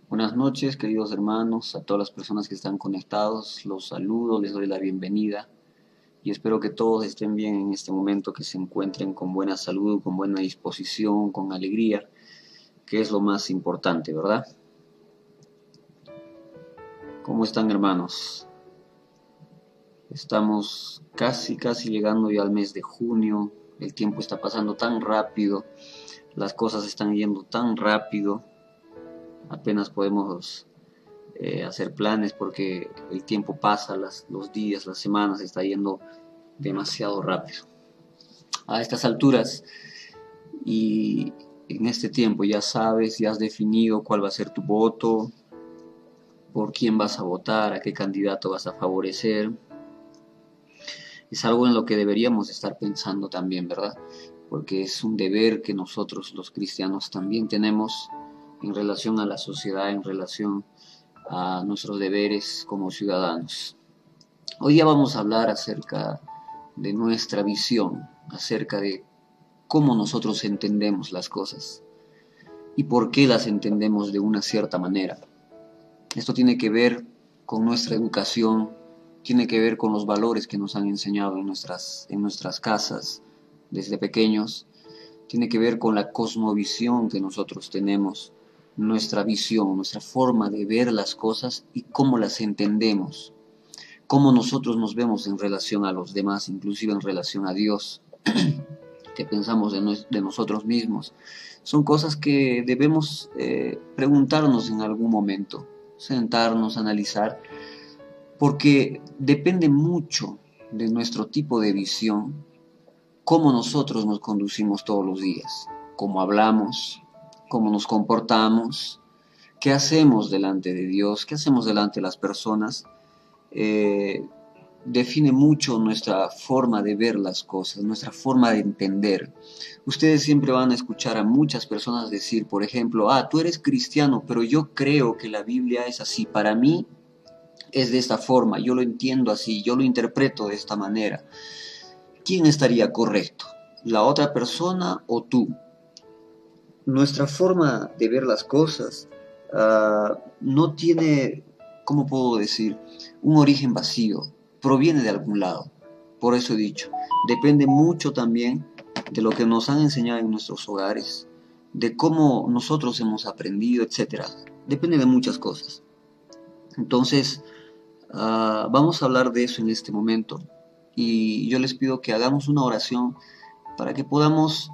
Buenas noches, queridos hermanos, a todas las personas que están conectados, los saludo, les doy la bienvenida y espero que todos estén bien en este momento, que se encuentren con buena salud, con buena disposición, con alegría, que es lo más importante, ¿verdad? ¿Cómo están, hermanos? Estamos casi llegando ya al mes de junio, el tiempo está pasando tan rápido, las cosas están yendo tan rápido, apenas podemos hacer planes porque el tiempo pasa, los días, las semanas está yendo demasiado rápido. A estas alturas y en este tiempo ya sabes, ya has definido cuál va a ser tu voto, por quién vas a votar, a qué candidato vas a favorecer. Es algo en lo que deberíamos estar pensando también, ¿verdad? Porque es un deber que nosotros los cristianos también tenemos en relación a la sociedad, en relación a nuestros deberes como ciudadanos. Hoy ya vamos a hablar acerca de nuestra visión, acerca de cómo nosotros entendemos las cosas y por qué las entendemos de una cierta manera. Esto tiene que ver con nuestra educación, tiene que ver con los valores que nos han enseñado en nuestras casas desde pequeños, tiene que ver con la cosmovisión que nosotros tenemos, nuestra visión, nuestra forma de ver las cosas y cómo las entendemos, cómo nosotros nos vemos en relación a los demás, inclusive en relación a Dios, que pensamos de nosotros mismos. Son cosas que debemos preguntarnos en algún momento, sentarnos, analizar, porque depende mucho de nuestro tipo de visión, cómo nosotros nos conducimos todos los días, cómo hablamos, cómo nos comportamos, qué hacemos delante de Dios, qué hacemos delante de las personas. Eh, Define mucho nuestra forma de ver las cosas, nuestra forma de entender. Ustedes siempre van a escuchar a muchas personas decir, por ejemplo, tú eres cristiano, pero yo creo que la Biblia es así. Para mí es de esta forma, yo lo entiendo así, yo lo interpreto de esta manera. ¿Quién estaría correcto? ¿La otra persona o tú? Nuestra forma de ver las cosas no tiene, ¿cómo puedo decir?, un origen vacío, proviene de algún lado. Por eso he dicho, depende mucho también de lo que nos han enseñado en nuestros hogares, de cómo nosotros hemos aprendido, etcétera. Depende de muchas cosas. Entonces, vamos a hablar de eso en este momento y yo les pido que hagamos una oración para que podamos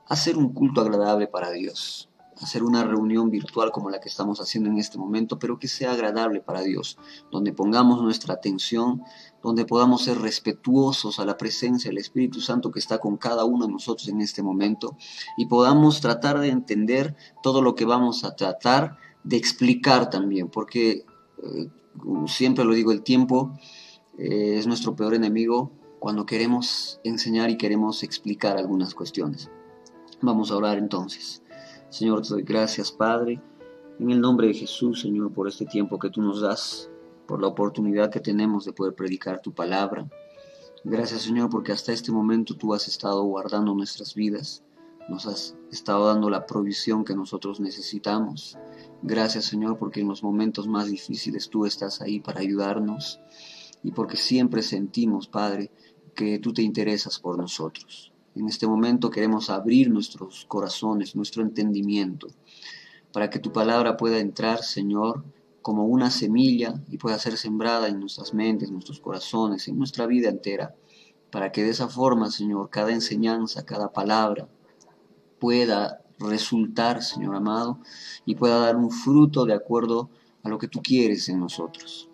hacer un culto agradable para Dios, hacer una reunión virtual como la que estamos haciendo en este momento, pero que sea agradable para Dios, donde pongamos nuestra atención, donde podamos ser respetuosos a la presencia del Espíritu Santo que está con cada uno de nosotros en este momento y podamos tratar de entender todo lo que vamos a tratar de explicar también, porque siempre lo digo, el tiempo es nuestro peor enemigo cuando queremos enseñar y queremos explicar algunas cuestiones. Vamos a orar entonces. Señor, te doy gracias, Padre, en el nombre de Jesús, Señor, por este tiempo que tú nos das, por la oportunidad que tenemos de poder predicar tu palabra. Gracias, Señor, porque hasta este momento tú has estado guardando nuestras vidas, nos has estado dando la provisión que nosotros necesitamos. Gracias, Señor, porque en los momentos más difíciles tú estás ahí para ayudarnos y porque siempre sentimos, Padre, que tú te interesas por nosotros. En este momento queremos abrir nuestros corazones, nuestro entendimiento, para que tu palabra pueda entrar, Señor, como una semilla y pueda ser sembrada en nuestras mentes, nuestros corazones, en nuestra vida entera, para que de esa forma, Señor, cada enseñanza, cada palabra pueda resultar, Señor amado, y pueda dar un fruto de acuerdo a lo que tú quieres en nosotros.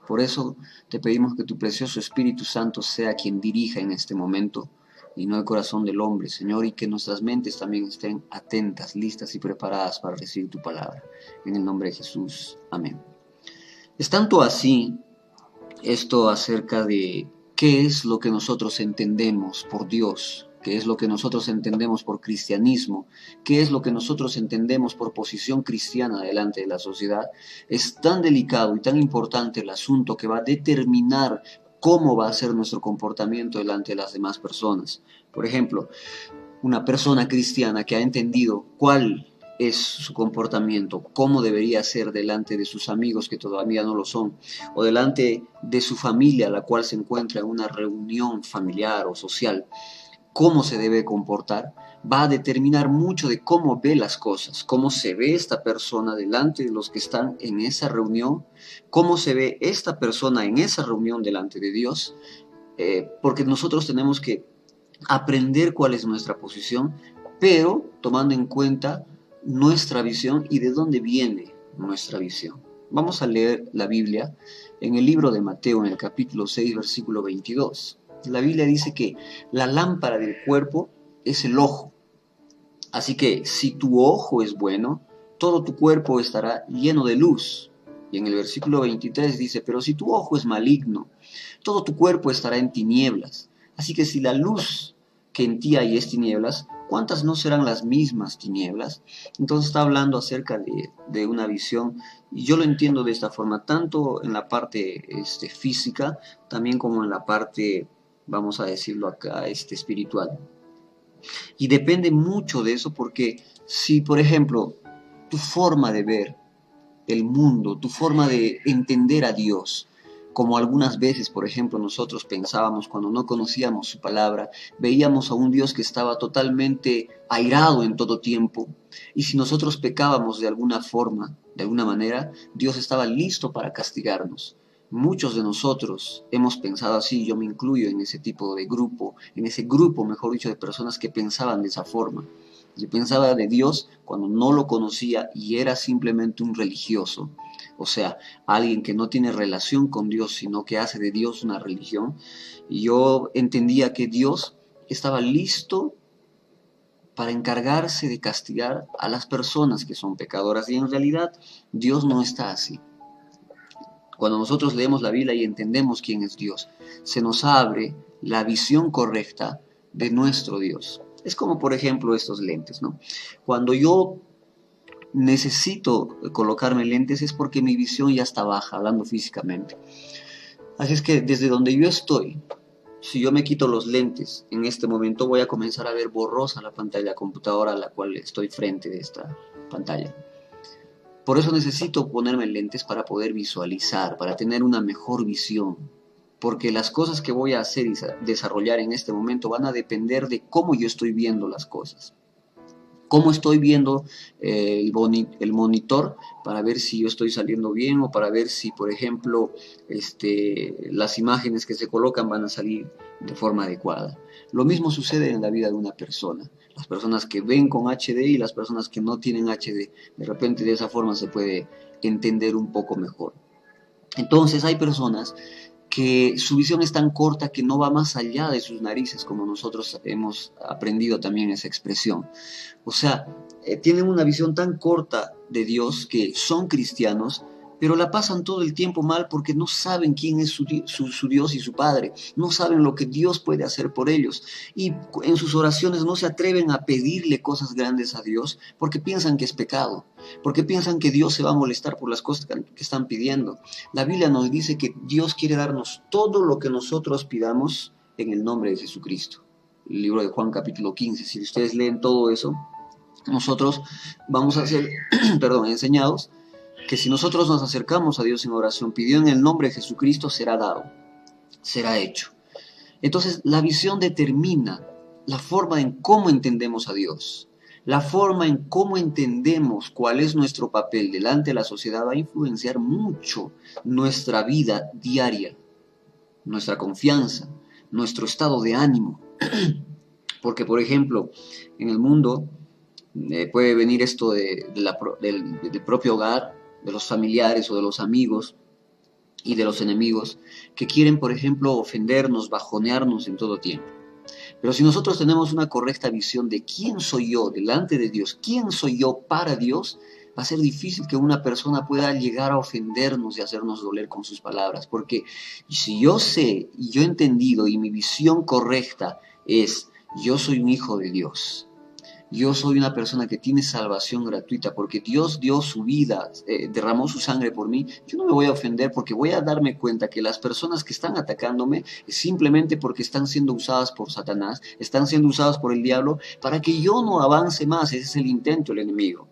Por eso te pedimos que tu precioso Espíritu Santo sea quien dirija en este momento y no el corazón del hombre, Señor, y que nuestras mentes también estén atentas, listas y preparadas para recibir tu palabra. En el nombre de Jesús. Amén. Es tanto así esto acerca de qué es lo que nosotros entendemos por Dios, qué es lo que nosotros entendemos por cristianismo, qué es lo que nosotros entendemos por posición cristiana delante de la sociedad. Es tan delicado y tan importante el asunto que va a determinar cómo va a ser nuestro comportamiento delante de las demás personas. Por ejemplo, una persona cristiana que ha entendido cuál es su comportamiento, cómo debería ser delante de sus amigos que todavía no lo son, o delante de su familia, la cual se encuentra en una reunión familiar o social, cómo se debe comportar, va a determinar mucho de cómo ve las cosas, cómo se ve esta persona delante de los que están en esa reunión, cómo se ve esta persona en esa reunión delante de Dios, porque nosotros tenemos que aprender cuál es nuestra posición, pero tomando en cuenta nuestra visión y de dónde viene nuestra visión. Vamos a leer la Biblia en el libro de Mateo, en el capítulo 6, versículo 22. La Biblia dice que la lámpara del cuerpo es el ojo. Así que si tu ojo es bueno, todo tu cuerpo estará lleno de luz. Y en el versículo 23 dice, pero si tu ojo es maligno, todo tu cuerpo estará en tinieblas. Así que si la luz que en ti hay es tinieblas, ¿cuántas no serán las mismas tinieblas? Entonces está hablando acerca de una visión, y yo lo entiendo de esta forma, tanto en la parte física, también como en la parte, vamos a decirlo acá, espiritual. Y depende mucho de eso porque si, por ejemplo, tu forma de ver el mundo, tu forma de entender a Dios, como algunas veces, por ejemplo, nosotros pensábamos cuando no conocíamos su palabra, veíamos a un Dios que estaba totalmente airado en todo tiempo, y si nosotros pecábamos de alguna forma, de alguna manera, Dios estaba listo para castigarnos. Muchos de nosotros hemos pensado así, yo me incluyo en ese tipo de grupo, en ese grupo, mejor dicho, de personas que pensaban de esa forma. Yo pensaba de Dios cuando no lo conocía y era simplemente un religioso, o sea, alguien que no tiene relación con Dios, sino que hace de Dios una religión. Y yo entendía que Dios estaba listo para encargarse de castigar a las personas que son pecadoras y en realidad Dios no está así. Cuando nosotros leemos la Biblia y entendemos quién es Dios, se nos abre la visión correcta de nuestro Dios. Es como, por ejemplo, estos lentes, ¿no? Cuando yo necesito colocarme lentes es porque mi visión ya está baja, hablando físicamente. Así es que desde donde yo estoy, si yo me quito los lentes, en este momento voy a comenzar a ver borrosa la pantalla computadora a la cual estoy frente de esta pantalla. Por eso necesito ponerme lentes para poder visualizar, para tener una mejor visión. Porque las cosas que voy a hacer y desarrollar en este momento van a depender de cómo yo estoy viendo las cosas. Cómo estoy viendo el monitor para ver si yo estoy saliendo bien o para ver si, por ejemplo, las imágenes que se colocan van a salir de forma adecuada. Lo mismo sucede en la vida de una persona. Las personas que ven con HD y las personas que no tienen HD. De repente de esa forma se puede entender un poco mejor. Entonces hay personas que su visión es tan corta que no va más allá de sus narices, como nosotros hemos aprendido también esa expresión. O sea, tienen una visión tan corta de Dios que son cristianos, pero la pasan todo el tiempo mal porque no saben quién es su Dios y su Padre, no saben lo que Dios puede hacer por ellos. Y en sus oraciones no se atreven a pedirle cosas grandes a Dios porque piensan que es pecado, porque piensan que Dios se va a molestar por las cosas que están pidiendo. La Biblia nos dice que Dios quiere darnos todo lo que nosotros pidamos en el nombre de Jesucristo. El libro de Juan capítulo 15, si ustedes leen todo eso, nosotros vamos a ser enseñados que si nosotros nos acercamos a Dios en oración, pidiendo en el nombre de Jesucristo, será dado, será hecho. Entonces, la visión determina la forma en cómo entendemos a Dios. La forma en cómo entendemos cuál es nuestro papel delante de la sociedad va a influenciar mucho nuestra vida diaria, nuestra confianza, nuestro estado de ánimo. Porque, por ejemplo, en el mundo puede venir esto del propio hogar, de los familiares o de los amigos y de los enemigos que quieren, por ejemplo, ofendernos, bajonearnos en todo tiempo. Pero si nosotros tenemos una correcta visión de quién soy yo delante de Dios, quién soy yo para Dios, va a ser difícil que una persona pueda llegar a ofendernos y hacernos doler con sus palabras. Porque si yo sé y yo he entendido y mi visión correcta es, yo soy un hijo de Dios, yo soy una persona que tiene salvación gratuita porque Dios dio su vida, derramó su sangre por mí. Yo no me voy a ofender porque voy a darme cuenta que las personas que están atacándome es simplemente porque están siendo usadas por Satanás, están siendo usadas por el diablo para que yo no avance más. Ese es el intento del enemigo.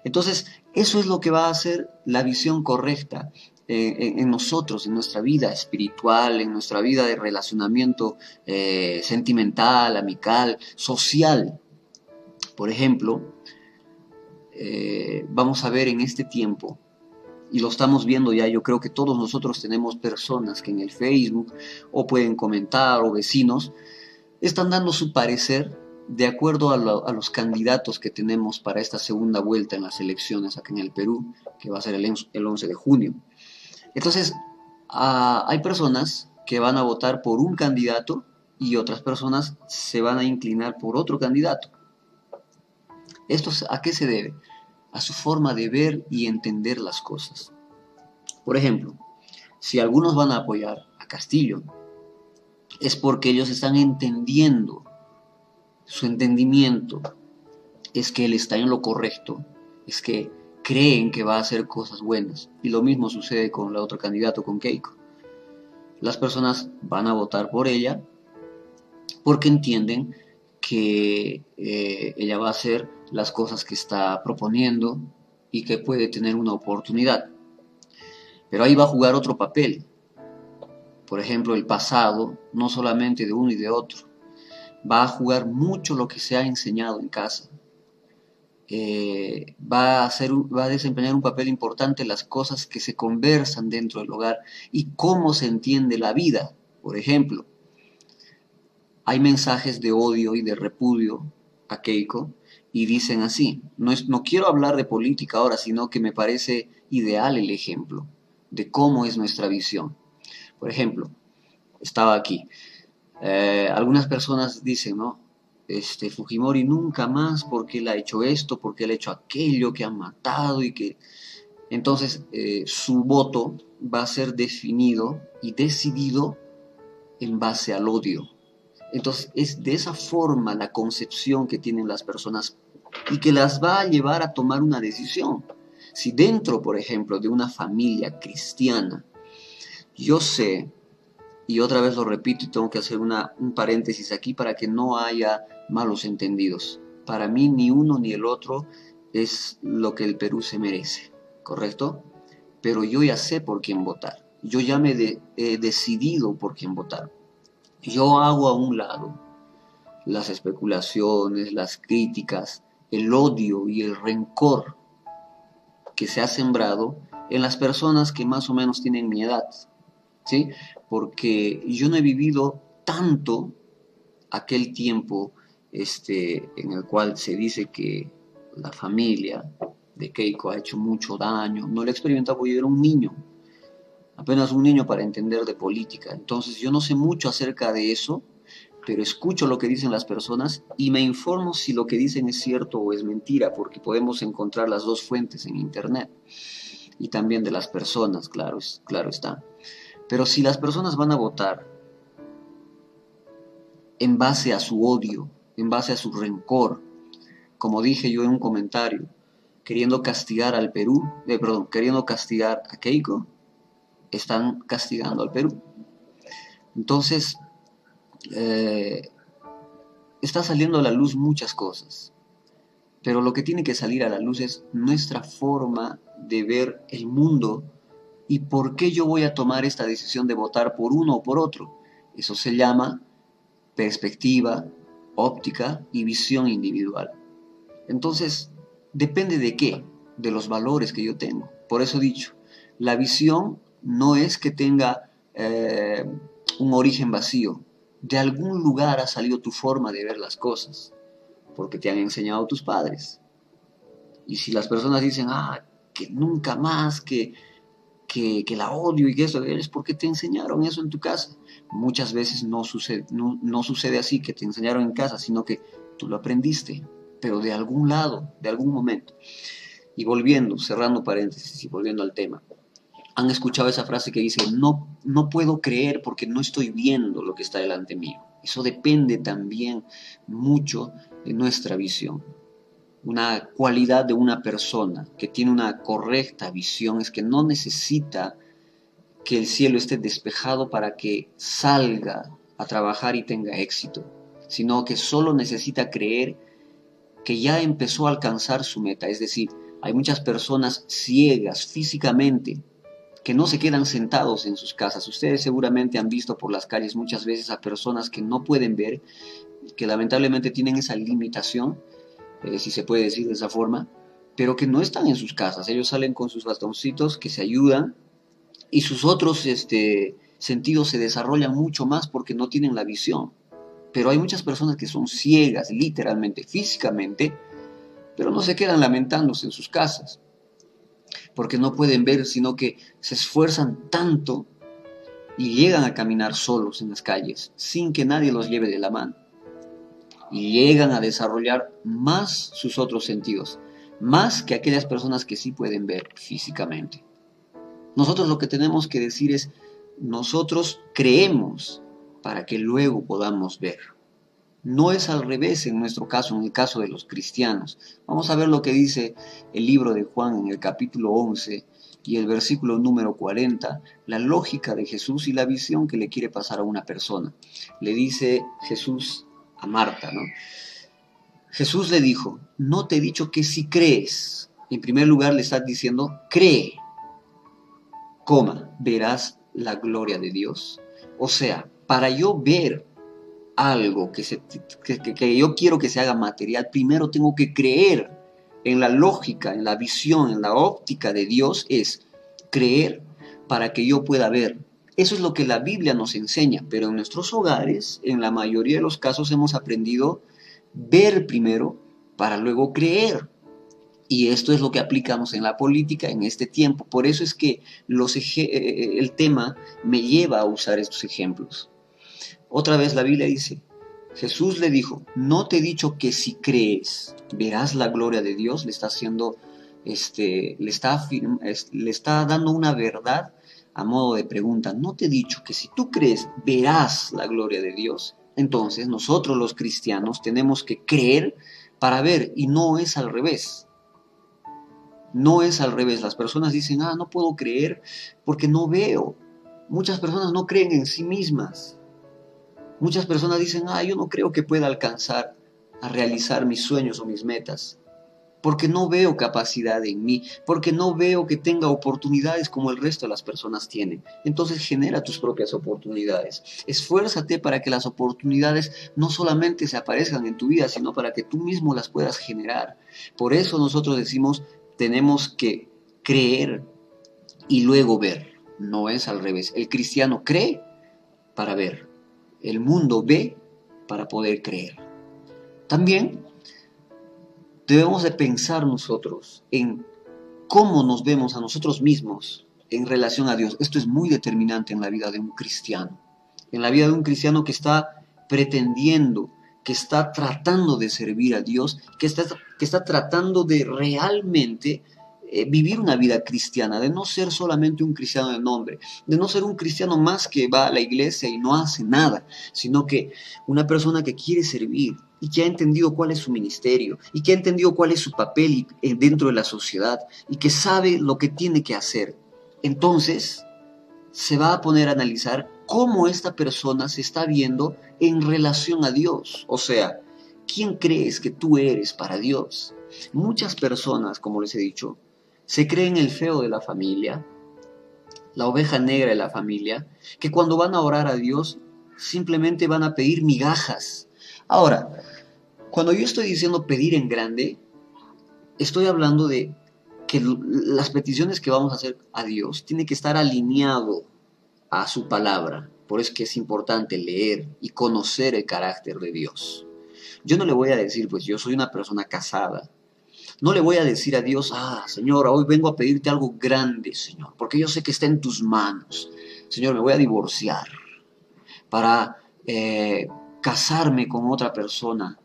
Entonces, eso es lo que va a hacer la visión correcta en nosotros, en nuestra vida espiritual, en nuestra vida de relacionamiento sentimental, amical, social. Por ejemplo, vamos a ver en este tiempo, y lo estamos viendo ya, yo creo que todos nosotros tenemos personas que en el Facebook o pueden comentar o vecinos están dando su parecer de acuerdo a los candidatos que tenemos para esta segunda vuelta en las elecciones acá en el Perú, que va a ser el 11 de junio. Entonces, hay personas que van a votar por un candidato y otras personas se van a inclinar por otro candidato. ¿Esto a qué se debe? A su forma de ver y entender las cosas. Por ejemplo, si algunos van a apoyar a Castillo, es porque ellos están entendiendo, su entendimiento es que él está en lo correcto, es que creen que va a hacer cosas buenas. Y lo mismo sucede con la otra candidato, con Keiko. Las personas van a votar por ella porque entienden que ella va a hacer las cosas que está proponiendo y que puede tener una oportunidad. Pero ahí va a jugar otro papel. Por ejemplo, el pasado, no solamente de uno y de otro. Va a jugar mucho lo que se ha enseñado en casa. Va a desempeñar un papel importante las cosas que se conversan dentro del hogar y cómo se entiende la vida. Por ejemplo, hay mensajes de odio y de repudio a Keiko y dicen así, no quiero hablar de política ahora, sino que me parece ideal el ejemplo de cómo es nuestra visión. Por ejemplo, estaba aquí, algunas personas dicen, ¿no? Fujimori nunca más porque él ha hecho esto, porque él ha hecho aquello, que han matado y que... Entonces, su voto va a ser definido y decidido en base al odio. Entonces, es de esa forma la concepción que tienen las personas y que las va a llevar a tomar una decisión. Si dentro, por ejemplo, de una familia cristiana, yo sé, y otra vez lo repito y tengo que hacer un paréntesis aquí para que no haya malos entendidos. Para mí ni uno ni el otro es lo que el Perú se merece, ¿correcto? Pero yo ya sé por quién votar. Yo ya he decidido por quién votar. Yo hago a un lado las especulaciones, las críticas, el odio y el rencor que se ha sembrado en las personas que más o menos tienen mi edad, ¿sí? Porque yo no he vivido tanto aquel tiempo en el cual se dice que la familia de Keiko ha hecho mucho daño. No lo he experimentado porque yo era un niño, apenas un niño para entender de política. Entonces yo no sé mucho acerca de eso, pero escucho lo que dicen las personas y me informo si lo que dicen es cierto o es mentira, porque podemos encontrar las dos fuentes en internet y también de las personas, claro está. Pero si las personas van a votar en base a su odio, en base a su rencor, como dije yo en un comentario, queriendo castigar al Perú, queriendo castigar a Keiko, están castigando al Perú. Entonces, está saliendo a la luz muchas cosas, pero lo que tiene que salir a la luz es nuestra forma de ver el mundo y por qué yo voy a tomar esta decisión de votar por uno o por otro. Eso se llama perspectiva, óptica y visión individual. Entonces, depende de qué, de los valores que yo tengo. Por eso he dicho, la visión no es que tenga un origen vacío. De algún lugar ha salido tu forma de ver las cosas, porque te han enseñado tus padres. Y si las personas dicen, que nunca más, que la odio y que eso, es porque te enseñaron eso en tu casa. Muchas veces no sucede así, que te enseñaron en casa, sino que tú lo aprendiste, pero de algún lado, de algún momento. Y volviendo, cerrando paréntesis y volviendo al tema, han escuchado esa frase que dice, no puedo creer porque no estoy viendo lo que está delante mío. Eso depende también mucho de nuestra visión. Una cualidad de una persona que tiene una correcta visión es que no necesita que el cielo esté despejado para que salga a trabajar y tenga éxito, sino que solo necesita creer que ya empezó a alcanzar su meta, es decir, Hay muchas personas ciegas físicamente que no se quedan sentados en sus casas. Ustedes seguramente han visto por las calles muchas veces a personas que no pueden ver, que lamentablemente tienen esa limitación, si se puede decir de esa forma, pero que no están en sus casas. Ellos salen con sus bastoncitos que se ayudan y sus otros sentidos se desarrollan mucho más porque no tienen la visión. Pero hay muchas personas que son ciegas, literalmente, físicamente, pero no se quedan lamentándose en sus casas, porque no pueden ver, sino que se esfuerzan tanto y llegan a caminar solos en las calles, sin que nadie los lleve de la mano. Y llegan a desarrollar más sus otros sentidos, más que aquellas personas que sí pueden ver físicamente. Nosotros lo que tenemos que decir es, nosotros creemos para que luego podamos ver. No es al revés en nuestro caso, en el caso de los cristianos. Vamos a ver lo que dice el libro de Juan en el capítulo 11 y el versículo número 40, la lógica de Jesús y la visión que le quiere pasar a una persona. Le dice Jesús a Marta, ¿no? Jesús le dijo, no te he dicho que si crees. En primer lugar le está diciendo, cree, verás la gloria de Dios. O sea, para yo ver algo que yo quiero que se haga material, primero tengo que creer en la lógica, en la visión, en la óptica de Dios, es creer para que yo pueda ver. Eso es lo que la Biblia nos enseña, pero en nuestros hogares, en la mayoría de los casos, hemos aprendido ver primero para luego creer. Y esto es lo que aplicamos en la política en este tiempo. Por eso es que el tema me lleva a usar estos ejemplos. Otra vez la Biblia dice, Jesús le dijo, no te he dicho que si crees verás la gloria de Dios. Le está haciendo, le está dando una verdad a modo de pregunta. No te he dicho que si tú crees verás la gloria de Dios. Entonces nosotros los cristianos tenemos que creer para ver, y no es al revés. No es al revés. Las personas dicen, no puedo creer porque no veo. Muchas personas no creen en sí mismas. Muchas personas dicen, yo no creo que pueda alcanzar a realizar mis sueños o mis metas, porque no veo capacidad en mí, porque no veo que tenga oportunidades como el resto de las personas tienen. Entonces genera tus propias oportunidades. Esfuérzate para que las oportunidades no solamente se aparezcan en tu vida, sino para que tú mismo las puedas generar. Por eso nosotros decimos, tenemos que creer y luego ver. No es al revés. El cristiano cree para ver. El mundo ve para poder creer. También debemos de pensar nosotros en cómo nos vemos a nosotros mismos en relación a Dios. Esto es muy determinante en la vida de un cristiano. En la vida de un cristiano que está pretendiendo, que está tratando de servir a Dios, que está tratando de realmente vivir una vida cristiana, de no ser solamente un cristiano de nombre, de no ser un cristiano más que va a la iglesia y no hace nada, sino que una persona que quiere servir y que ha entendido cuál es su ministerio y que ha entendido cuál es su papel dentro de la sociedad y que sabe lo que tiene que hacer. Entonces se va a poner a analizar cómo esta persona se está viendo en relación a Dios. O sea, ¿quién crees que tú eres para Dios? Muchas personas, como les he dicho, se creen el feo de la familia, la oveja negra de la familia, que cuando van a orar a Dios simplemente van a pedir migajas. Ahora, cuando yo estoy diciendo pedir en grande, estoy hablando de que las peticiones que vamos a hacer a Dios tienen que estar alineado a su palabra. Por eso es que es importante leer y conocer el carácter de Dios. Yo no le voy a decir, pues yo soy una persona casada. No le voy a decir a Dios, Señor, hoy vengo a pedirte algo grande, Señor, porque yo sé que está en tus manos. Señor, me voy a divorciar para casarme con otra persona.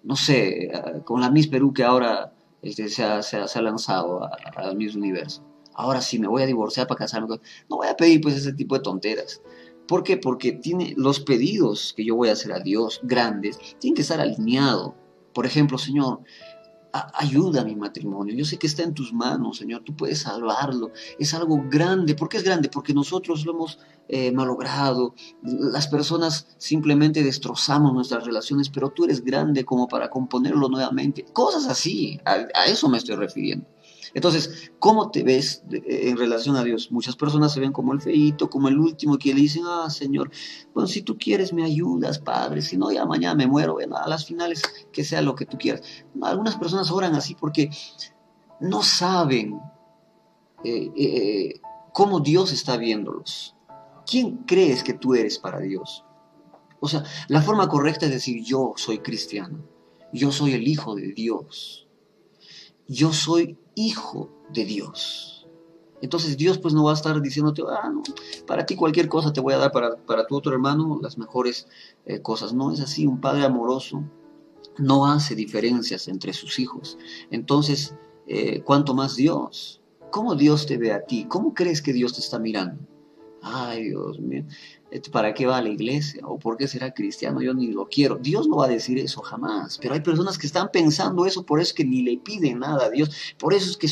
No sé, con la Miss Perú que ahora se ha lanzado al Miss Universo. Ahora sí, me voy a divorciar para casarme. No voy a pedir pues ese tipo de tonteras. ¿Por qué? Porque los pedidos que yo voy a hacer a Dios, grandes, tienen que estar alineados. Por ejemplo, Señor, ayuda a mi matrimonio. Yo sé que está en tus manos, Señor. Tú puedes salvarlo. Es algo grande. ¿Por qué es grande? Porque nosotros lo hemos malogrado. Las personas simplemente destrozamos nuestras relaciones, pero tú eres grande como para componerlo nuevamente. Cosas así. A eso me estoy refiriendo. Entonces, ¿cómo te ves en relación a Dios? Muchas personas se ven como el feíto, como el último, que le dicen, Señor, bueno, si tú quieres me ayudas, Padre, si no, ya mañana me muero, bueno, a las finales que sea lo que tú quieras. Algunas personas oran así porque no saben eh, eh, cómo Dios está viéndolos. ¿Quién crees que tú eres para Dios? O sea, la forma correcta es decir, yo soy cristiano, yo soy el hijo de Dios, yo soy hijo de Dios. Entonces Dios pues no va a estar diciéndote, no, para ti cualquier cosa te voy a dar, para tu otro hermano las mejores cosas. No es así, un padre amoroso no hace diferencias entre sus hijos. Entonces, ¿cuánto más Dios? ¿Cómo Dios te ve a ti? ¿Cómo crees que Dios te está mirando? Ay, Dios mío, ¿para qué va a la iglesia? ¿O por qué será cristiano? Yo ni lo quiero. Dios no va a decir eso jamás. Pero hay personas que están pensando eso, por eso es que ni le piden nada a Dios. Por eso es que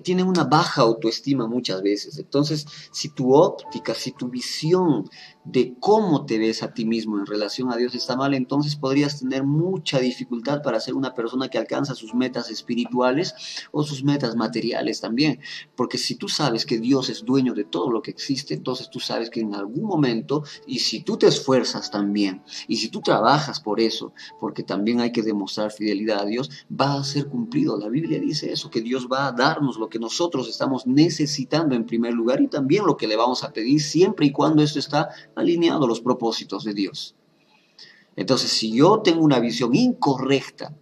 tienen una baja autoestima muchas veces. Entonces, si tu óptica, si tu visión de cómo te ves a ti mismo en relación a Dios está mal, entonces podrías tener mucha dificultad para ser una persona que alcanza sus metas espirituales o sus metas materiales también. Porque si tú sabes que Dios es dueño de todo lo que existe, entonces tú sabes que en algún momento, y si tú te esfuerzas también, y si tú trabajas por eso, porque también hay que demostrar fidelidad a Dios, va a ser cumplido. La Biblia dice eso, que Dios va a darnos lo que nosotros estamos necesitando en primer lugar y también lo que le vamos a pedir siempre y cuando esto está alineado a los propósitos de Dios. Entonces, si yo tengo una visión incorrecta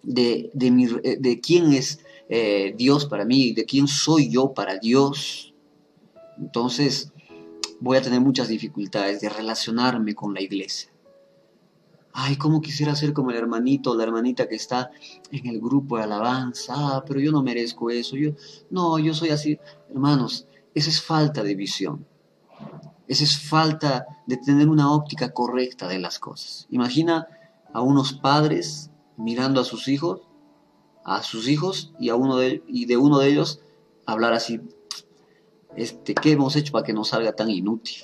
de quién es Dios para mí, de quién soy yo para Dios, entonces voy a tener muchas dificultades de relacionarme con la iglesia. Ay, cómo quisiera ser como el hermanito o la hermanita que está en el grupo de alabanza, pero yo no merezco eso, yo soy así. Hermanos, esa es falta de visión. Esa es falta de tener una óptica correcta de las cosas. Imagina a unos padres mirando a sus hijos y de uno de ellos hablar así, ¿qué hemos hecho para que nos salga tan inútil?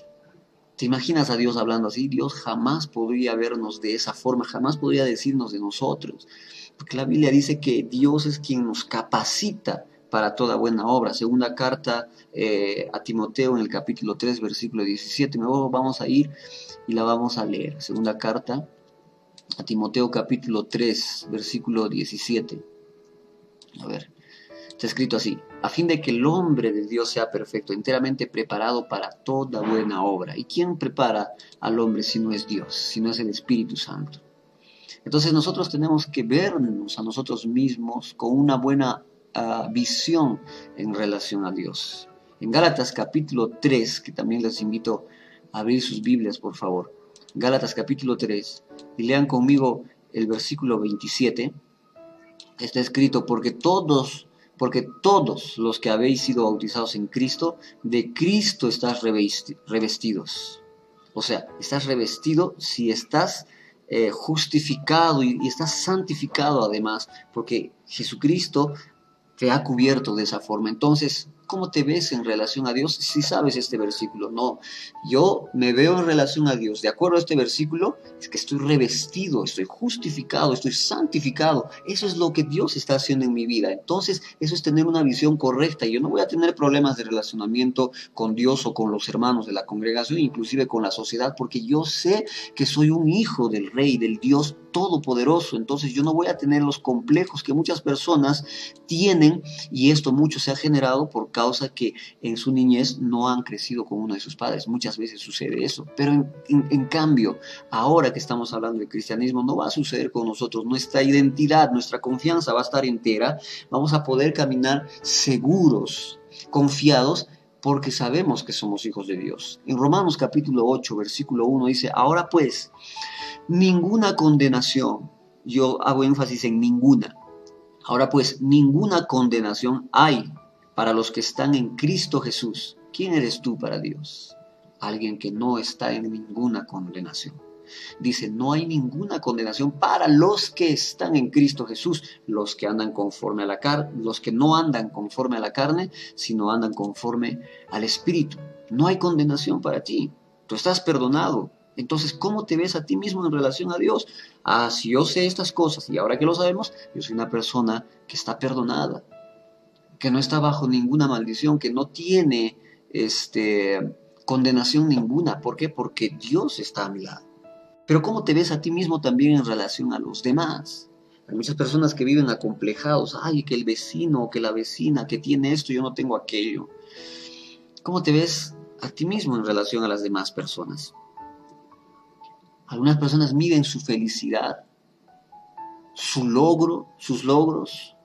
¿Te imaginas a Dios hablando así? Dios jamás podría vernos de esa forma, jamás podría decirnos de nosotros. Porque la Biblia dice que Dios es quien nos capacita para toda buena obra. Segunda carta a Timoteo en el capítulo 3, versículo 17. Luego vamos a ir y la vamos a leer. Segunda carta a Timoteo capítulo 3, versículo 17. A ver, está escrito así: a fin de que el hombre de Dios sea perfecto, enteramente preparado para toda buena obra. ¿Y quién prepara al hombre si no es Dios, si no es el Espíritu Santo? Entonces nosotros tenemos que vernos a nosotros mismos con una buena visión en relación a Dios. En Gálatas capítulo 3, que también les invito a abrir sus Biblias, por favor. Gálatas capítulo 3, y lean conmigo el versículo 27. Está escrito, porque todos los que habéis sido bautizados en Cristo, de Cristo estás revestidos. O sea, estás revestido si estás justificado y estás santificado además, porque Jesucristo te ha cubierto de esa forma. Entonces, ¿cómo te ves en relación a Dios si sabes este versículo? No, yo me veo en relación a Dios. De acuerdo a este versículo, es que estoy revestido, estoy justificado, estoy santificado. Eso es lo que Dios está haciendo en mi vida. Entonces, eso es tener una visión correcta. Yo no voy a tener problemas de relacionamiento con Dios o con los hermanos de la congregación, inclusive con la sociedad, porque yo sé que soy un hijo del Rey, del Dios Todopoderoso. Entonces, yo no voy a tener los complejos que muchas personas tienen, y esto mucho se ha generado por causa que en su niñez no han crecido con uno de sus padres. Muchas veces sucede eso, pero en cambio, ahora que estamos hablando de cristianismo, no va a suceder con nosotros. Nuestra identidad, nuestra confianza va a estar entera. Vamos a poder caminar seguros, confiados, porque sabemos que somos hijos de Dios. En Romanos capítulo 8, versículo 1 dice: ahora pues, ninguna condenación, yo hago énfasis en ninguna. Ahora pues, ninguna condenación hay para los que están en Cristo Jesús. ¿Quién eres tú para Dios? Alguien que no está en ninguna condenación. Dice, no hay ninguna condenación para los que están en Cristo Jesús, los que andan conforme a la carne, los que no andan conforme a la carne, sino andan conforme al Espíritu. No hay condenación para ti, tú estás perdonado. Entonces, ¿cómo te ves a ti mismo en relación a Dios? Ah, si yo sé estas cosas y ahora que lo sabemos, yo soy una persona que está perdonada, que no está bajo ninguna maldición, que no tiene condenación ninguna. ¿Por qué? Porque Dios está a mi lado. Pero ¿cómo te ves a ti mismo también en relación a los demás? Hay muchas personas que viven acomplejados. Ay, que el vecino, que la vecina, que tiene esto, yo no tengo aquello. ¿Cómo te ves a ti mismo en relación a las demás personas? Algunas personas miden su felicidad, sus logros,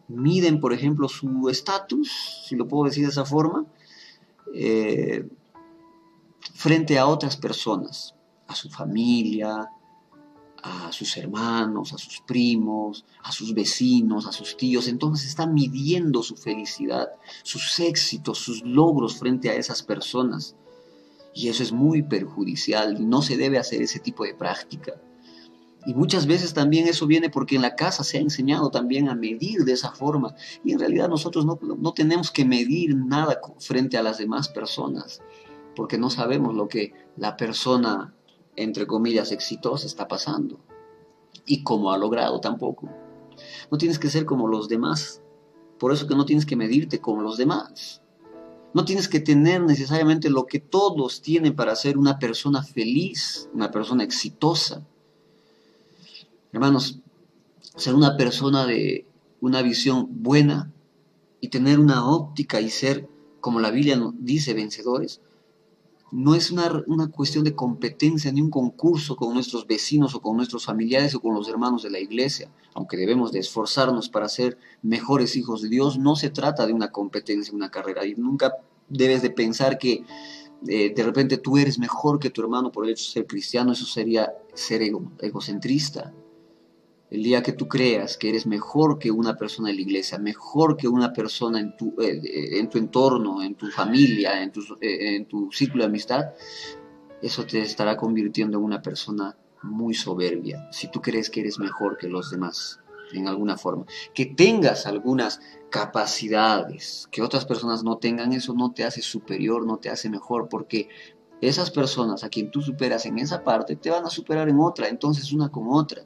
miden, por ejemplo, su estatus, si lo puedo decir de esa forma, eh, frente a otras personas, a su familia, a sus hermanos, a sus primos, a sus vecinos, a sus tíos. Entonces está midiendo su felicidad, sus éxitos, sus logros frente a esas personas. Y eso es muy perjudicial y no se debe hacer ese tipo de práctica. Y muchas veces también eso viene porque en la casa se ha enseñado también a medir de esa forma. Y en realidad nosotros no tenemos que medir nada frente a las demás personas, porque no sabemos lo que la persona, entre comillas, exitosa está pasando y cómo ha logrado tampoco. No tienes que ser como los demás. Por eso que no tienes que medirte con los demás. No tienes que tener necesariamente lo que todos tienen para ser una persona feliz, una persona exitosa. Hermanos, ser una persona de una visión buena y tener una óptica y ser, como la Biblia dice, vencedores, no es una cuestión de competencia ni un concurso con nuestros vecinos o con nuestros familiares o con los hermanos de la iglesia. Aunque debemos de esforzarnos para ser mejores hijos de Dios, no se trata de una competencia, una carrera. Y nunca debes de pensar que de repente tú eres mejor que tu hermano por el hecho de ser cristiano. Eso sería ser egocentrista. El día que tú creas que eres mejor que una persona de la iglesia, mejor que una persona en tu entorno, en tu familia, en tu círculo de amistad, eso te estará convirtiendo en una persona muy soberbia. Si tú crees que eres mejor que los demás, en alguna forma. Que tengas algunas capacidades que otras personas no tengan, eso no te hace superior, no te hace mejor, porque esas personas a quien tú superas en esa parte, te van a superar en otra, entonces una con otra.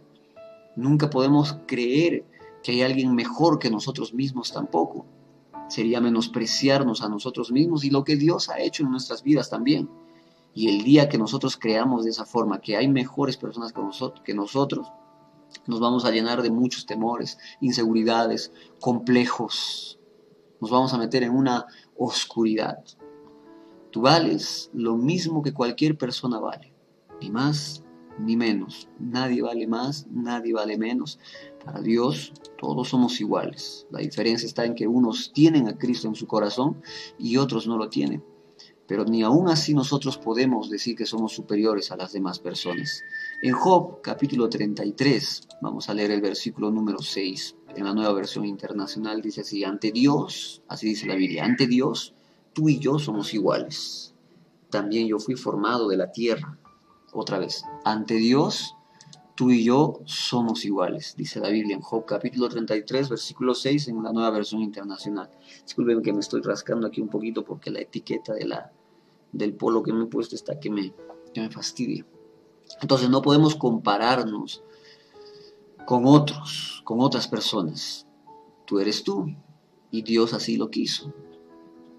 Nunca podemos creer que hay alguien mejor que nosotros mismos tampoco. Sería menospreciarnos a nosotros mismos y lo que Dios ha hecho en nuestras vidas también. Y el día que nosotros creamos de esa forma, que hay mejores personas que nosotros, nos vamos a llenar de muchos temores, inseguridades, complejos. Nos vamos a meter en una oscuridad. Tú vales lo mismo que cualquier persona vale, ni más ni menos. Nadie vale más, nadie vale menos. Para Dios todos somos iguales. La diferencia está en que unos tienen a Cristo en su corazón y otros no lo tienen. Pero ni aún así nosotros podemos decir que somos superiores a las demás personas. En Job, capítulo 33, vamos a leer el versículo número 6. En la Nueva Versión Internacional dice así: ante Dios, así dice la Biblia, ante Dios, tú y yo somos iguales. También yo fui formado de la tierra. Otra vez, ante Dios, tú y yo somos iguales, dice la Biblia en Job, capítulo 33, versículo 6, en la Nueva Versión Internacional. Disculpen que me estoy rascando aquí un poquito porque la etiqueta del polo que me he puesto está que me fastidia. Entonces no podemos compararnos con otros, con otras personas. Tú eres tú y Dios así lo quiso.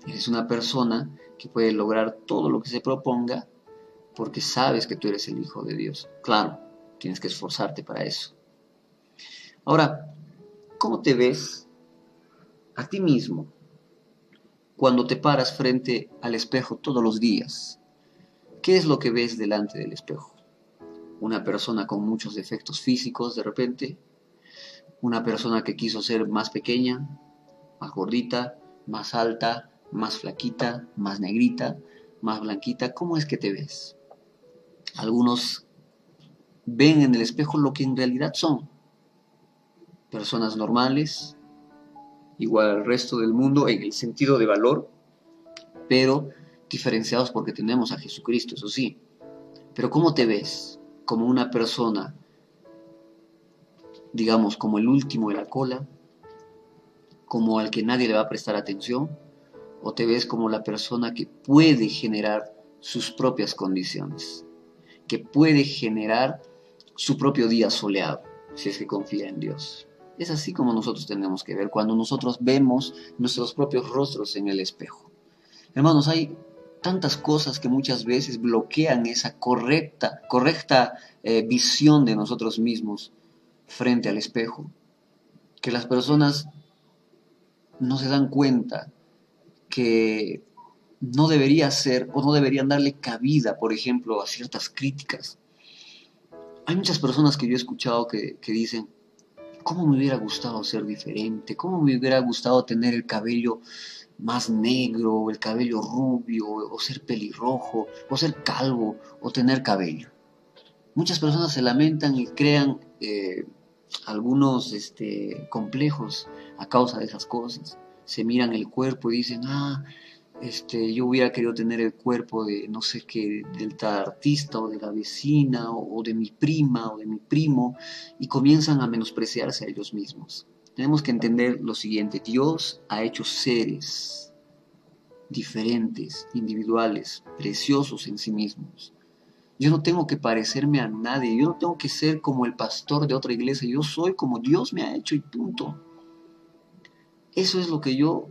Eres una persona que puede lograr todo lo que se proponga porque sabes que tú eres el Hijo de Dios. Claro, tienes que esforzarte para eso. Ahora, ¿cómo te ves a ti mismo cuando te paras frente al espejo todos los días? ¿Qué es lo que ves delante del espejo? Una persona con muchos defectos físicos de repente, una persona que quiso ser más pequeña, más gordita, más alta, más flaquita, más negrita, más blanquita. ¿Cómo es que te ves? Algunos ven en el espejo lo que en realidad son. Personas normales, igual al resto del mundo en el sentido de valor, pero diferenciados porque tenemos a Jesucristo, eso sí. Pero ¿cómo te ves? como una persona, digamos, como el último de la cola, como al que nadie le va a prestar atención, o te ves como la persona que puede generar sus propias condiciones, que puede generar su propio día soleado, si es que confía en Dios. Es así como nosotros tenemos que ver cuando nosotros vemos nuestros propios rostros en el espejo. Hermanos, hay tantas cosas que muchas veces bloquean esa correcta visión de nosotros mismos frente al espejo, que las personas no se dan cuenta que no debería ser o no deberían darle cabida, por ejemplo, a ciertas críticas. Hay muchas personas que yo he escuchado que dicen, ¿cómo me hubiera gustado ser diferente? ¿Cómo me hubiera gustado tener el cabello más negro, o el cabello rubio, o ser pelirrojo, o ser calvo, o tener cabello? Muchas personas se lamentan y crean algunos complejos a causa de esas cosas. Se miran el cuerpo y dicen, yo hubiera querido tener el cuerpo de no sé qué, del tal artista o de la vecina o de mi prima o de mi primo, y comienzan a menospreciarse a ellos mismos. Tenemos que entender lo siguiente: Dios ha hecho seres diferentes, individuales, preciosos en sí mismos. Yo no tengo que parecerme a nadie, yo no tengo que ser como el pastor de otra iglesia, yo soy como Dios me ha hecho y punto. Eso es lo que yo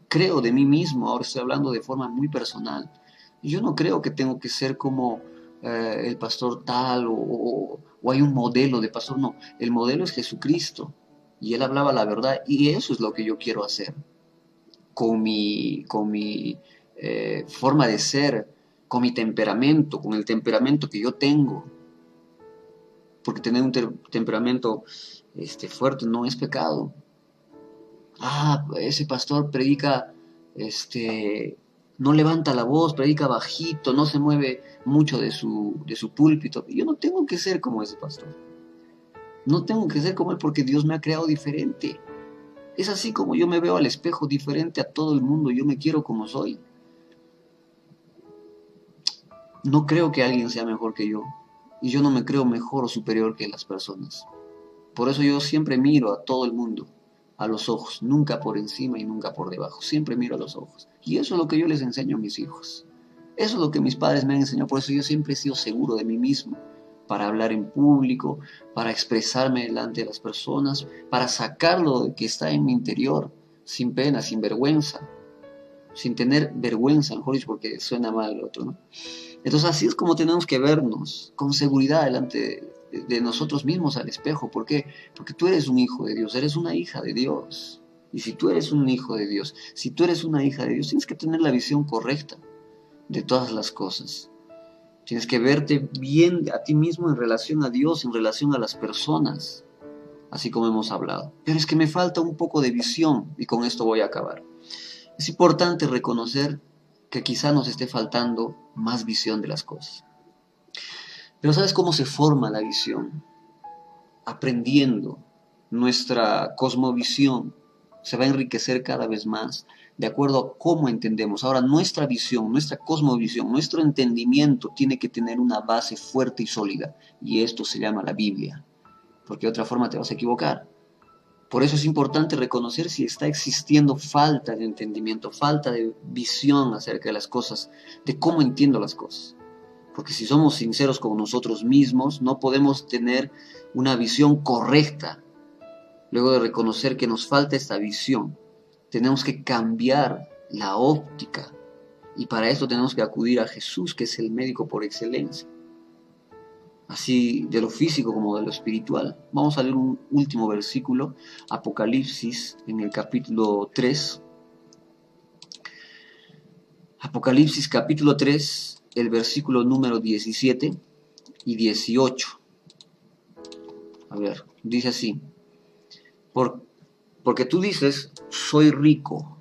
creo de mí mismo. Ahora estoy hablando de forma muy personal. Yo no creo que tengo que ser como el pastor tal o hay un modelo de pastor. No, el modelo es Jesucristo y él hablaba la verdad y eso es lo que yo quiero hacer con mi forma de ser, con mi temperamento, con el temperamento que yo tengo. Porque tener un temperamento fuerte no es pecado. Ese pastor predica, no levanta la voz, predica bajito, no se mueve mucho de su púlpito. Yo no tengo que ser como ese pastor. No tengo que ser como él porque Dios me ha creado diferente. Es así como yo me veo al espejo, diferente a todo el mundo. Yo me quiero como soy. No creo que alguien sea mejor que yo. Y yo no me creo mejor o superior que las personas. Por eso yo siempre miro a todo el mundo a los ojos, nunca por encima y nunca por debajo, siempre miro a los ojos. Y eso es lo que yo les enseño a mis hijos. Eso es lo que mis padres me han enseñado, por eso yo siempre he sido seguro de mí mismo, para hablar en público, para expresarme delante de las personas, para sacar lo que está en mi interior, sin pena, sin vergüenza, sin tener vergüenza, mejor dicho, porque suena mal el otro, ¿no? Entonces así es como tenemos que vernos, con seguridad delante de nosotros mismos al espejo. ¿Por qué? Porque tú eres un hijo de Dios, eres una hija de Dios. Y si tú eres un hijo de Dios, si tú eres una hija de Dios, tienes que tener la visión correcta de todas las cosas. Tienes que verte bien a ti mismo en relación a Dios, en relación a las personas, así como hemos hablado. Pero es que me falta un poco de visión y con esto voy a acabar. Es importante reconocer que quizá nos esté faltando más visión de las cosas. Pero ¿sabes cómo se forma la visión? Aprendiendo. Nuestra cosmovisión se va a enriquecer cada vez más de acuerdo a cómo entendemos. Ahora, nuestra visión, nuestra cosmovisión, nuestro entendimiento tiene que tener una base fuerte y sólida. Y esto se llama la Biblia. Porque de otra forma te vas a equivocar. Por eso es importante reconocer si está existiendo falta de entendimiento, falta de visión acerca de las cosas, de cómo entiendo las cosas. Porque si somos sinceros con nosotros mismos, no podemos tener una visión correcta. Luego de reconocer que nos falta esta visión, tenemos que cambiar la óptica. Y para esto tenemos que acudir a Jesús, que es el médico por excelencia. Así de lo físico como de lo espiritual. Vamos a leer un último versículo, Apocalipsis, en el capítulo 3. Apocalipsis capítulo 3, el versículo número 17 y 18. A ver, dice así: porque tú dices, soy rico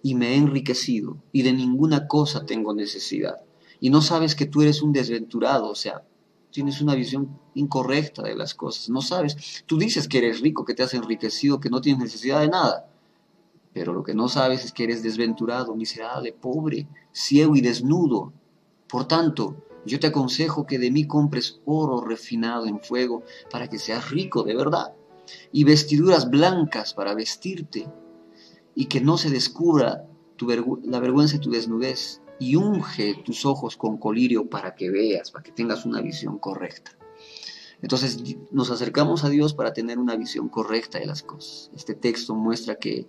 y me he enriquecido y de ninguna cosa tengo necesidad. Y no sabes que tú eres un desventurado, o sea, tienes una visión incorrecta de las cosas. No sabes, tú dices que eres rico, que te has enriquecido, que no tienes necesidad de nada. Pero lo que no sabes es que eres desventurado, miserable, pobre, ciego y desnudo. Por tanto, Yo te aconsejo que de mí compres oro refinado en fuego para que seas rico de verdad, y vestiduras blancas para vestirte, y que no se descubra la vergüenza de tu desnudez, y unge tus ojos con colirio para que veas, para que tengas una visión correcta. Entonces nos acercamos a Dios para tener una visión correcta de las cosas. Este texto muestra que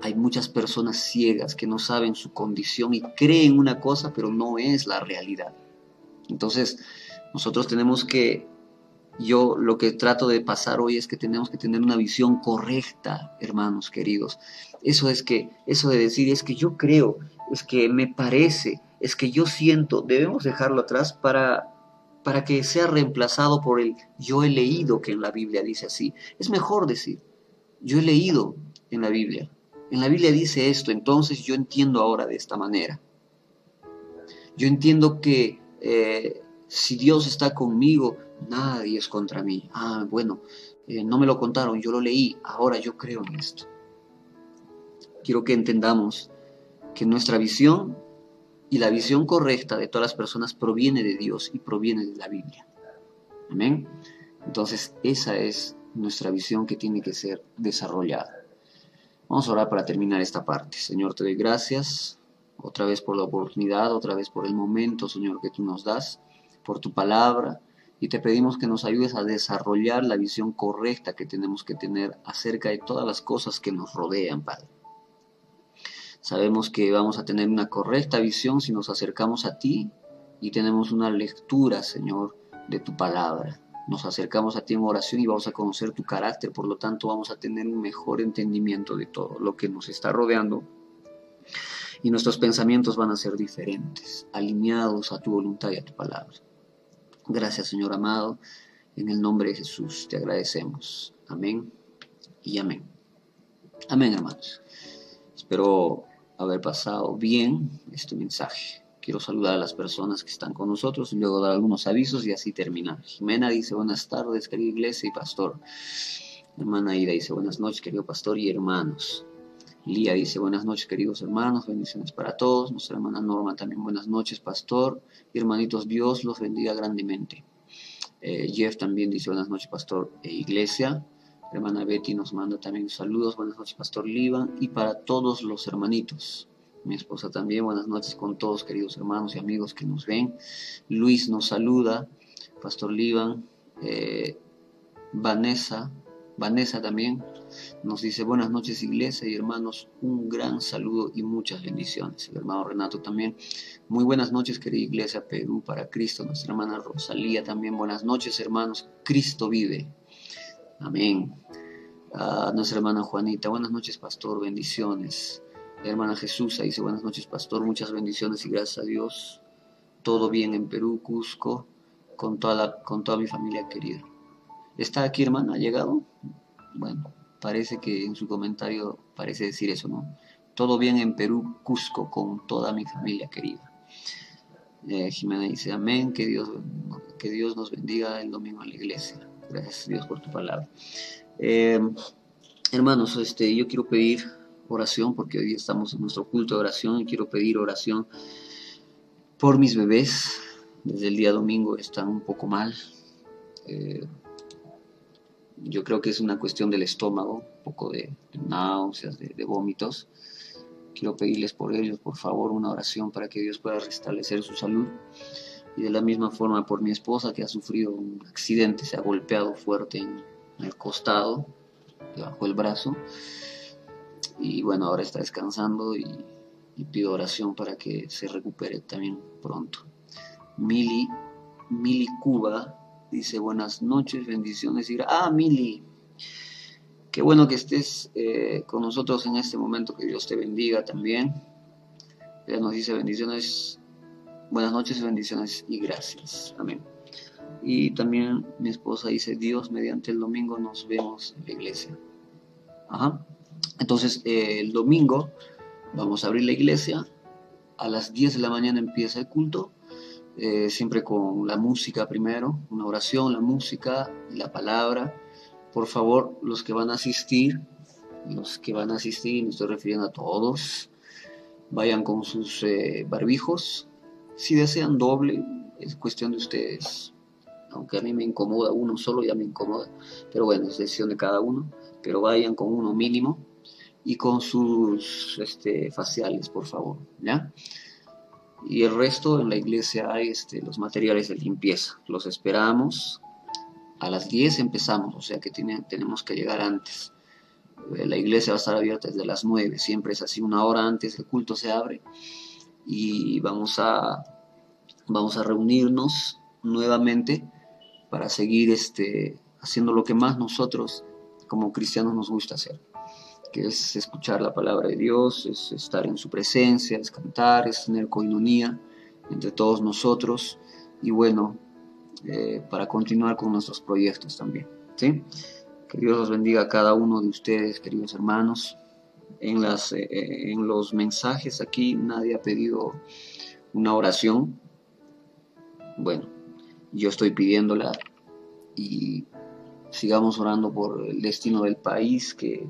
hay muchas personas ciegas que no saben su condición y creen una cosa, pero no es la realidad. Entonces, nosotros tenemos que, yo lo que trato de pasar hoy es que tenemos que tener una visión correcta, hermanos queridos. Eso de decir, es que yo creo, es que me parece, es que yo siento, debemos dejarlo atrás para que sea reemplazado por el yo he leído, que en la Biblia dice así. Es mejor decir, yo he leído en la Biblia. En la Biblia dice esto, entonces yo entiendo ahora de esta manera. Yo entiendo que si Dios está conmigo, nadie es contra mí. Bueno, no me lo contaron, yo lo leí, ahora yo creo en esto. Quiero que entendamos que nuestra visión y la visión correcta de todas las personas proviene de Dios y proviene de la Biblia. Amén. Entonces, esa es nuestra visión que tiene que ser desarrollada. Vamos a orar para terminar esta parte. Señor, te doy gracias otra vez por la oportunidad, otra vez por el momento, Señor, que tú nos das, por tu palabra, y te pedimos que nos ayudes a desarrollar la visión correcta que tenemos que tener acerca de todas las cosas que nos rodean, Padre. Sabemos que vamos a tener una correcta visión si nos acercamos a ti y tenemos una lectura, Señor, de tu palabra. Nos acercamos a ti en oración y vamos a conocer tu carácter, por lo tanto vamos a tener un mejor entendimiento de todo lo que nos está rodeando y nuestros pensamientos van a ser diferentes, alineados a tu voluntad y a tu palabra. Gracias, Señor amado, en el nombre de Jesús te agradecemos. Amén y amén. Amén, hermanos. Espero haber pasado bien este mensaje. Quiero saludar a las personas que están con nosotros y luego dar algunos avisos y así terminar. Jimena dice buenas tardes, querida iglesia y pastor. Hermana Ida dice buenas noches, querido pastor y hermanos. Lía dice buenas noches, queridos hermanos, bendiciones para todos. Nuestra hermana Norma también buenas noches, pastor y hermanitos, Dios los bendiga grandemente. Jeff también dice buenas noches, pastor e iglesia. Hermana Betty nos manda también saludos, buenas noches, pastor Liban, y para todos los hermanitos. Mi esposa también, buenas noches con todos, queridos hermanos y amigos que nos ven. Luis nos saluda, pastor Liban. Vanessa también nos dice buenas noches, iglesia y hermanos, un gran saludo y muchas bendiciones. El hermano Renato también, muy buenas noches, querida iglesia Perú para Cristo. Nuestra hermana Rosalía también, buenas noches, hermanos, Cristo vive. Amén. Nuestra hermana Juanita, buenas noches, pastor, bendiciones. La hermana Jesús dice buenas noches, pastor, muchas bendiciones y gracias a Dios. Todo bien en Perú, Cusco, con toda mi familia querida. ¿Está aquí, hermana? ¿Ha llegado? Bueno, parece que en su comentario parece decir eso, ¿no? Todo bien en Perú, Cusco, con toda mi familia querida. Jimena dice amén, que Dios nos bendiga el domingo en la iglesia. Gracias Dios por tu palabra. Hermanos, yo quiero pedir oración porque hoy estamos en nuestro culto de oración y quiero pedir oración por mis bebés. Desde el día domingo están un poco mal. Yo creo que es una cuestión del estómago, un poco de náuseas, de vómitos. Quiero pedirles por ellos, por favor, una oración para que Dios pueda restablecer su salud. Y de la misma forma por mi esposa que ha sufrido un accidente, se ha golpeado fuerte en el costado, debajo del brazo. Y bueno, ahora está descansando y pido oración para que se recupere también pronto. Mili Cuba dice buenas noches, bendiciones. Mili, qué bueno que estés con nosotros en este momento, que Dios te bendiga también. Ella nos dice bendiciones, buenas noches, bendiciones y gracias. Amén. Y también mi esposa dice Dios, mediante el domingo nos vemos en la iglesia. Entonces el domingo vamos a abrir la iglesia. A las 10 de la mañana empieza el culto. Siempre con la música primero, una oración, la música y la palabra. Por favor, los que van a asistir, me estoy refiriendo a todos, vayan con sus barbijos, Si desean doble, es cuestión de ustedes. Aunque a mí me incomoda uno solo, ya me incomoda. Pero bueno, es decisión de cada uno. Pero vayan con uno mínimo y con sus faciales, por favor, ¿ya? Y el resto en la iglesia hay los materiales de limpieza. Los esperamos. A las 10 empezamos, o sea que tenemos que llegar antes. La iglesia va a estar abierta desde las 9, siempre es así, una hora antes el culto se abre y vamos a reunirnos nuevamente para seguir haciendo lo que más nosotros como cristianos nos gusta hacer, que es escuchar la palabra de Dios, es estar en su presencia, es cantar, es tener coinonía entre todos nosotros y bueno, para continuar con nuestros proyectos también, ¿sí? Que Dios los bendiga a cada uno de ustedes, queridos hermanos. En los mensajes aquí nadie ha pedido una oración. Bueno, yo estoy pidiéndola y sigamos orando por el destino del país, que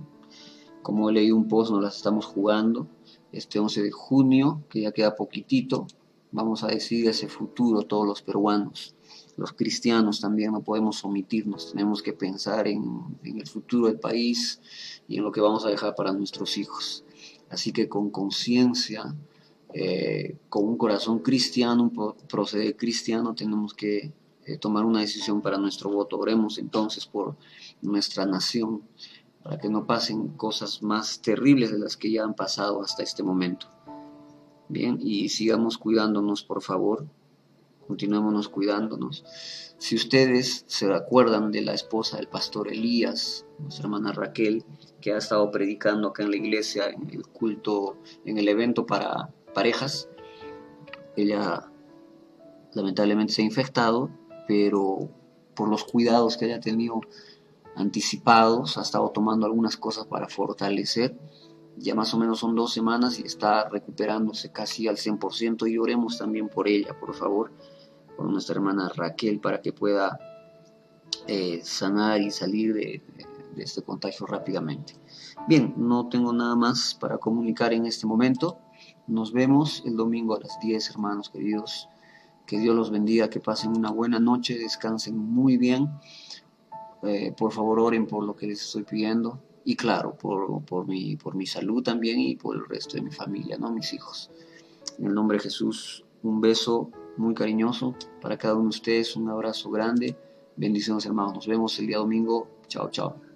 como he leído un post nos las estamos jugando. Este 11 de junio, que ya queda poquitito, vamos a decidir ese futuro todos los peruanos. Los cristianos también no podemos omitirnos, tenemos que pensar en el futuro del país y en lo que vamos a dejar para nuestros hijos. Así que con conciencia, con un corazón cristiano, un proceder cristiano, tenemos que tomar una decisión para nuestro voto. Oremos entonces por nuestra nación, para que no pasen cosas más terribles de las que ya han pasado hasta este momento. Bien, y sigamos cuidándonos, por favor. Continuémonos cuidándonos. Si ustedes se acuerdan de la esposa del pastor Elías, nuestra hermana Raquel, que ha estado predicando acá en la iglesia, en el culto, en el evento para parejas, ella lamentablemente se ha infectado, pero por los cuidados que haya tenido anticipados, ha estado tomando algunas cosas para fortalecer. Ya más o menos son 2 semanas y está recuperándose casi al 100%, y oremos también por ella, por favor, por nuestra hermana Raquel, para que pueda sanar y salir de este contagio rápidamente. Bien, no tengo nada más para comunicar en este momento. Nos vemos el domingo a las 10, hermanos queridos. Que Dios los bendiga, que pasen una buena noche, descansen muy bien. Por favor, oren por lo que les estoy pidiendo. Y claro, por mi salud también y por el resto de mi familia, ¿no? Mis hijos. En el nombre de Jesús, un beso muy cariñoso para cada uno de ustedes, un abrazo grande. Bendiciones, hermanos. Nos vemos el día domingo. Chao, chao.